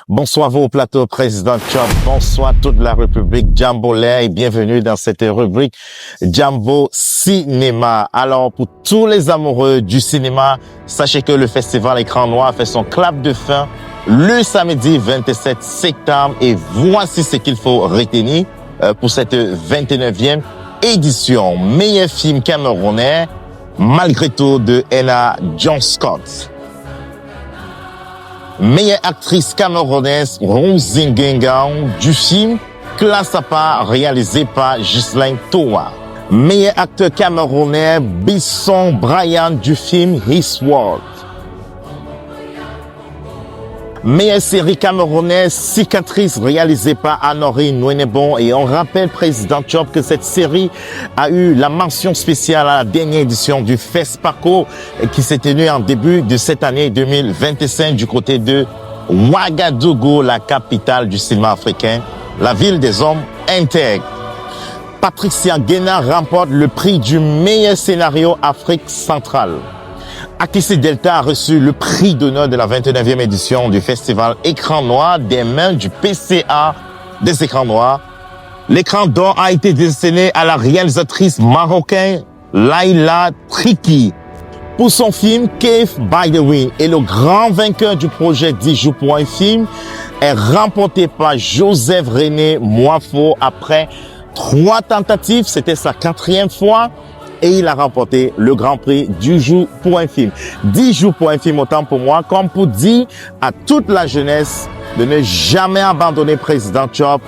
Bonsoir vous au plateau, Président Chop. Bonsoir toute la République Jambolais et bienvenue dans cette rubrique Jambo Cinéma. Alors, pour tous les amoureux du cinéma, sachez que le Festival Écran Noir fait son clap de fin le samedi 27 septembre et voici ce qu'il faut retenir pour cette 29e édition. Meilleur film camerounais, malgré tout, de Ella John Scott. Meilleure actrice camerounaise, Rose Nguyen du film Classe à part, réalisé par Ghislaine Toa. Meilleur acteur camerounais, Bisson Brian du film His World. Meilleure série camerounaise, Cicatrice, réalisée par Anori Nouenebon. Et on rappelle, Président Chop, que cette série a eu la mention spéciale à la dernière édition du FESPACO qui s'est tenue en début de cette année 2025 du côté de Ouagadougou, la capitale du cinéma africain, la ville des hommes intègres. Patricia Guéna remporte le prix du meilleur scénario Afrique centrale. Akissi Delta a reçu le prix d'honneur de la 29e édition du festival Écran Noir des mains du PCA des Écrans Noirs. L'écran d'or a été destiné à la réalisatrice marocaine Laila Triki pour son film Cave by the Wind. Et le grand vainqueur du projet 10 jours pour un film est remporté par Joseph René Moifo après 3 tentatives. C'était sa 4e fois. Et il a remporté le Grand Prix du jour pour un film. 10 jours pour un film, autant pour moi, comme pour dire à toute la jeunesse de ne jamais abandonner Président Chop.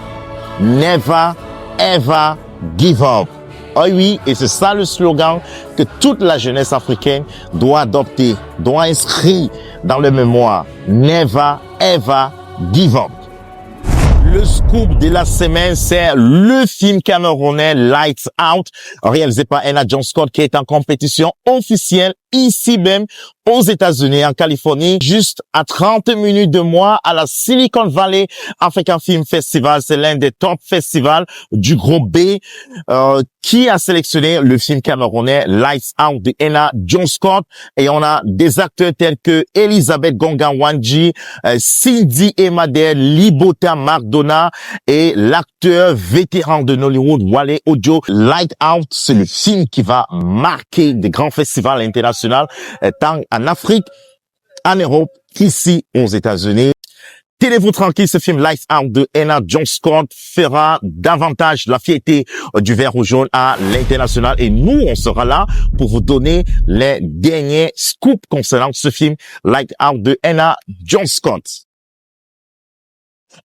Never, ever give up. Oh oui, et c'est ça le slogan que toute la jeunesse africaine doit adopter, doit inscrire dans le mémoire. Never, ever give up. Le scoop de la semaine, c'est le film camerounais Lights Out, réalisé par Ella John Scott, qui est en compétition officielle ici même aux États-Unis, en Californie, juste à 30 minutes de moi, à la Silicon Valley African Film Festival. C'est l'un des top festivals du groupe B, qui a sélectionné le film camerounais Lights Out de Ella John Scott. Et on a des acteurs tels que Elisabeth Gonga-Wanji, Cindy Emader, Libota Mardona et l'acteur vétéran de Nollywood, Wale Ojo. Light Out, c'est le film qui va marquer des grands festivals internationaux, tant en Afrique, en Europe, qu'ici aux États-Unis. Tenez-vous tranquille, ce film Lights Out de Ella John Scott fera davantage la fierté du vert ou jaune à l'international. Et nous, on sera là pour vous donner les derniers scoops concernant ce film Lights Out de Ella John Scott.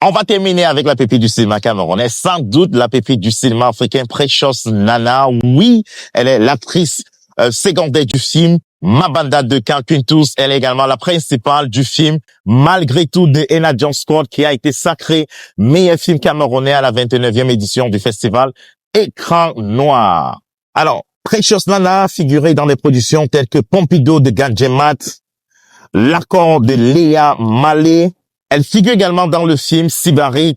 On va terminer avec la pépite du cinéma camerounais, sans doute la pépite du cinéma africain, Precious Nana. Oui, elle est l'actrice secondaire du film Mabanda de Kankuntus. Elle est également la principale du film Malgré tout de Ella John Scott, qui a été sacré meilleur film camerounais à la 29e édition du festival Écran Noir. Alors, Precious Nana a figuré dans des productions telles que Pompidou de Gadjemat, L'accord de Léa Malé. Elle figure également dans le film Sibarit,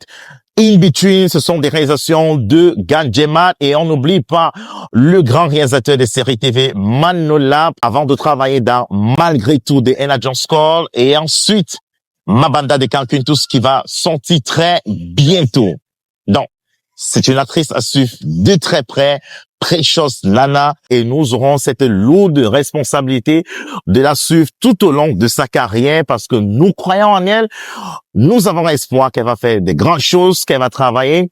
In Between. Ce sont des réalisations de Gadjemat et on n'oublie pas le grand réalisateur des séries TV Manola avant de travailler dans Malgré tout de Ella John Scott et ensuite Mabanda de Kankuntus qui va sortir très bientôt. Donc, c'est une actrice à suivre de très près, Precious Nana, et nous aurons cette lourde responsabilité de la suivre tout au long de sa carrière parce que nous croyons en elle. Nous avons espoir qu'elle va faire des grandes choses, qu'elle va travailler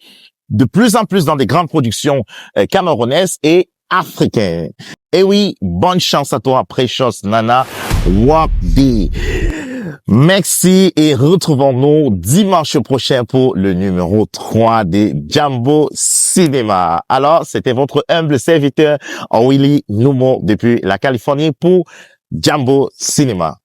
de plus en plus dans des grandes productions camerounaises et africaines. Et oui, bonne chance à toi, Precious Nana. Wapdi. Merci et retrouvons-nous dimanche prochain pour le numéro 3 des Jambo Cinéma. Alors, c'était votre humble serviteur, Willy Numo, depuis la Californie pour Jambo Cinéma.